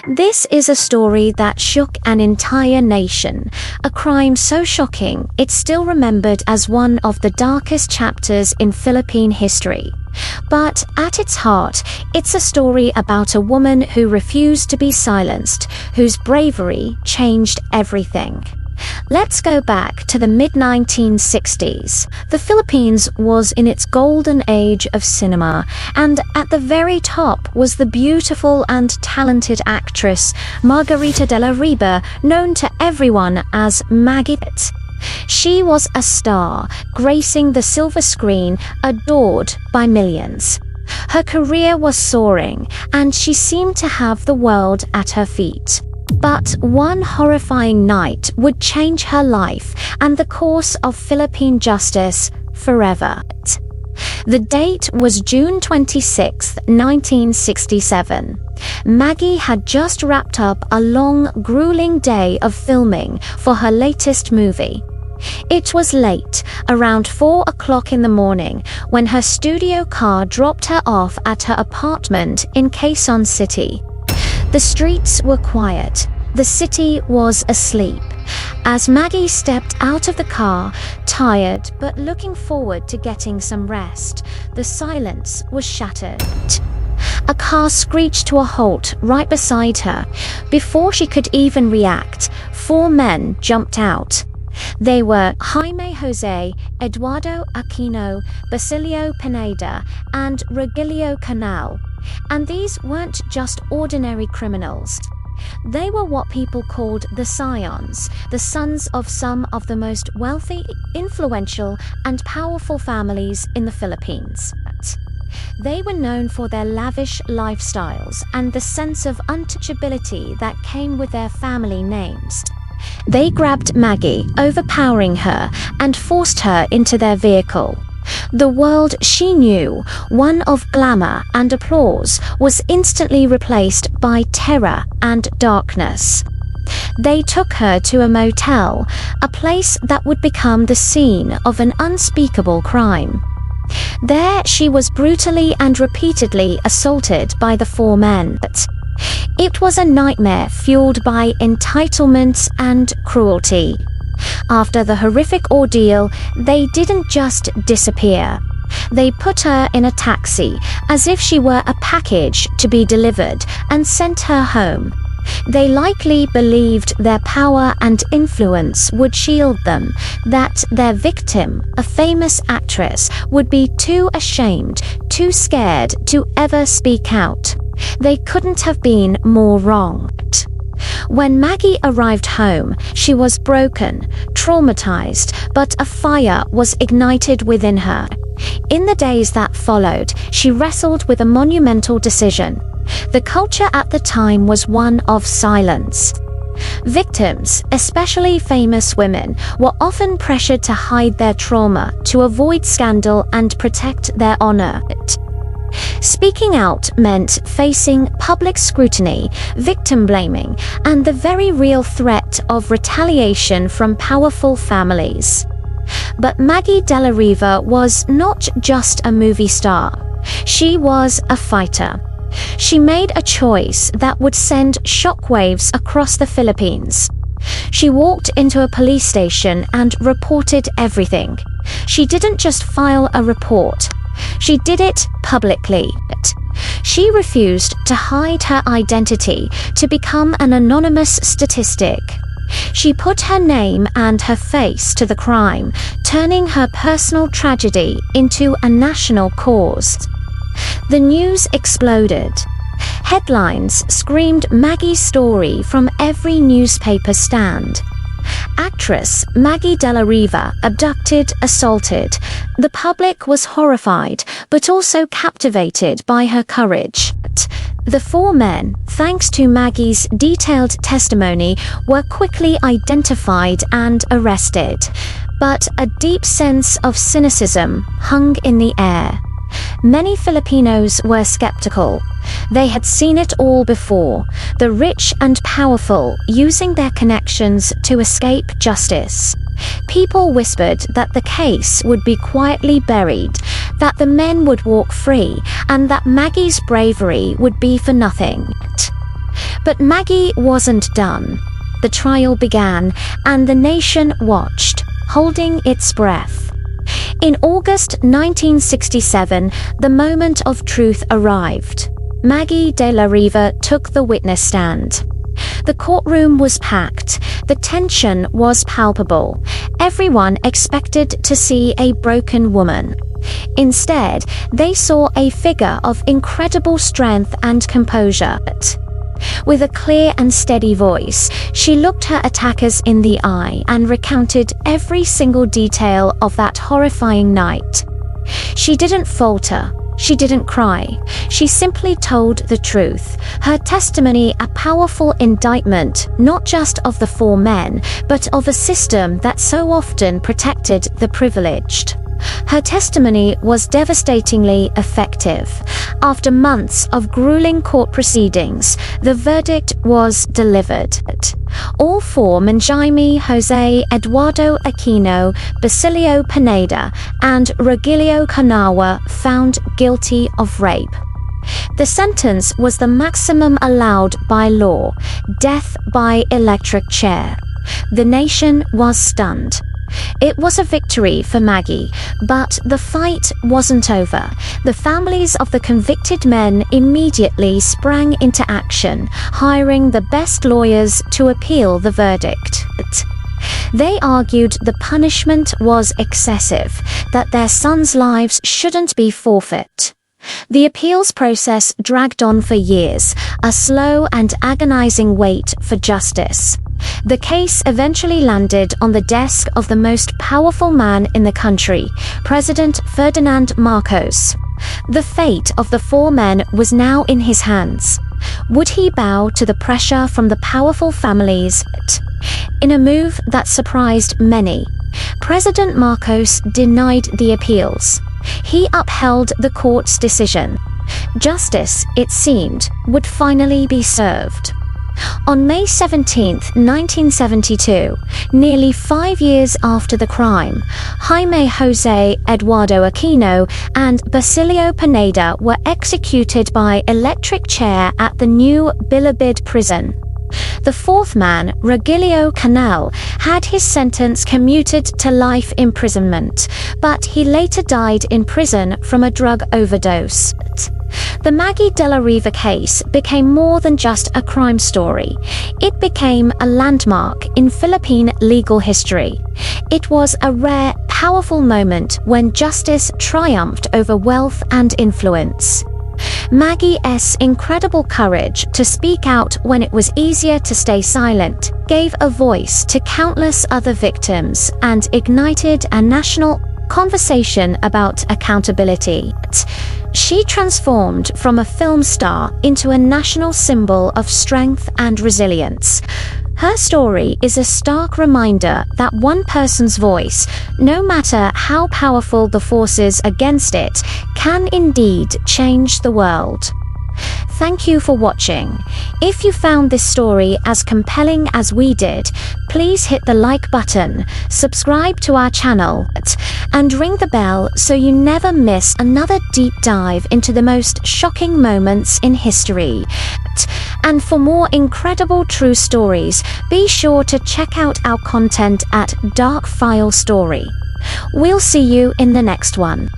This is a story that shook an entire nation, a crime so shocking it's still remembered as one of the darkest chapters in Philippine history. But at its heart, it's a story about a woman who refused to be silenced, whose bravery changed everything. Let's go back to the mid-1960s. The Philippines was in its golden age of cinema, and at the very top was the beautiful and talented actress Magie Dela Riva, known to everyone as Magie. She was a star, gracing the silver screen, adored by millions. Her career was soaring, and she seemed to have the world at her feet. But one horrifying night would change her life and the course of Philippine justice forever. The date was June 26, 1967. Magie had just wrapped up a long, grueling day of filming for her latest movie. It was late, around 4 o'clock in the morning, when her studio car dropped her off at her apartment in Quezon City. The streets were quiet. The city was asleep. As Magie stepped out of the car, tired but looking forward to getting some rest, the silence was shattered. A car screeched to a halt right beside her. Before she could even react, 4 men jumped out. They were Jaime Jose, Eduardo Aquino, Basilio Pineda, and Regilio Canal. And these weren't just ordinary criminals. They were what people called the Scions, the sons of some of the most wealthy, influential, and powerful families in the Philippines. They were known for their lavish lifestyles and the sense of untouchability that came with their family names. They grabbed Magie, overpowering her, and forced her into their vehicle. The world she knew, one of glamour and applause, was instantly replaced by terror and darkness. They took her to a motel, a place that would become the scene of an unspeakable crime. There she was brutally and repeatedly assaulted by the 4 men. It was a nightmare fueled by entitlement and cruelty. After the horrific ordeal, they didn't just disappear. They put her in a taxi, as if she were a package to be delivered, and sent her home. They likely believed their power and influence would shield them, that their victim, a famous actress, would be too ashamed, too scared to ever speak out. They couldn't have been more wrong. When Magie arrived home, she was broken, traumatized, but a fire was ignited within her. In the days that followed, she wrestled with a monumental decision. The culture at the time was one of silence. Victims, especially famous women, were often pressured to hide their trauma, to avoid scandal and protect their honor. Speaking out meant facing public scrutiny, victim blaming, and the very real threat of retaliation from powerful families. But Magie Dela Riva was not just a movie star. She was a fighter. She made a choice that would send shockwaves across the Philippines. She walked into a police station and reported everything. She didn't just file a report. She did it publicly. She refused to hide her identity, to become an anonymous statistic. She put her name and her face to the crime, turning her personal tragedy into a national cause. The news exploded. Headlines screamed Magie's story from every newspaper stand. Actress Magie Dela Riva abducted, assaulted. The public was horrified, but also captivated by her courage. The 4 men, thanks to Maggie's detailed testimony, were quickly identified and arrested. But a deep sense of cynicism hung in the air. Many Filipinos were skeptical. They had seen it all before, the rich and powerful using their connections to escape justice. People whispered that the case would be quietly buried, that the men would walk free, and that Maggie's bravery would be for nothing. But Magie wasn't done. The trial began, and the nation watched, holding its breath. In August 1967, the moment of truth arrived. Magie Dela Riva took the witness stand. The courtroom was packed. The tension was palpable. Everyone expected to see a broken woman. Instead, they saw a figure of incredible strength and composure. With a clear and steady voice, she looked her attackers in the eye and recounted every single detail of that horrifying night. She didn't falter. She didn't cry. She simply told the truth. Her testimony a powerful indictment, not just of the four men, but of a system that so often protected the privileged. Her testimony was devastatingly effective. After months of grueling court proceedings, the verdict was delivered. All four men, Jaime, Jose, Eduardo Aquino, Basilio Pineda, and Rogelio Canawa, found guilty of rape. The sentence was the maximum allowed by law, death by electric chair. The nation was stunned. It was a victory for Magie, but the fight wasn't over. The families of the convicted men immediately sprang into action, hiring the best lawyers to appeal the verdict. They argued the punishment was excessive, that their sons' lives shouldn't be forfeit. The appeals process dragged on for years, a slow and agonizing wait for justice. The case eventually landed on the desk of the most powerful man in the country, President Ferdinand Marcos. The fate of the four men was now in his hands. Would he bow to the pressure from the powerful families? In a move that surprised many, President Marcos denied the appeals. He upheld the court's decision. Justice, it seemed, would finally be served. On May 17, 1972, nearly 5 years after the crime, Jaime, Jose, Eduardo Aquino, and Basilio Pineda were executed by electric chair at the new Bilibid prison. The fourth man, Rogelio Canal, had his sentence commuted to life imprisonment, but he later died in prison from a drug overdose. The Magie Dela Riva case became more than just a crime story. It became a landmark in Philippine legal history. It was a rare, powerful moment when justice triumphed over wealth and influence. Maggie's incredible courage to speak out when it was easier to stay silent gave a voice to countless other victims and ignited a national conversation about accountability. She transformed from a film star into a national symbol of strength and resilience. Her story is a stark reminder that one person's voice, no matter how powerful the forces against it, can indeed change the world. Thank you for watching. If you found this story as compelling as we did, please hit the like button, subscribe to our channel, and ring the bell so you never miss another deep dive into the most shocking moments in history. And for more incredible true stories, be sure to check out our content at Dark File Story. We'll see you in the next one.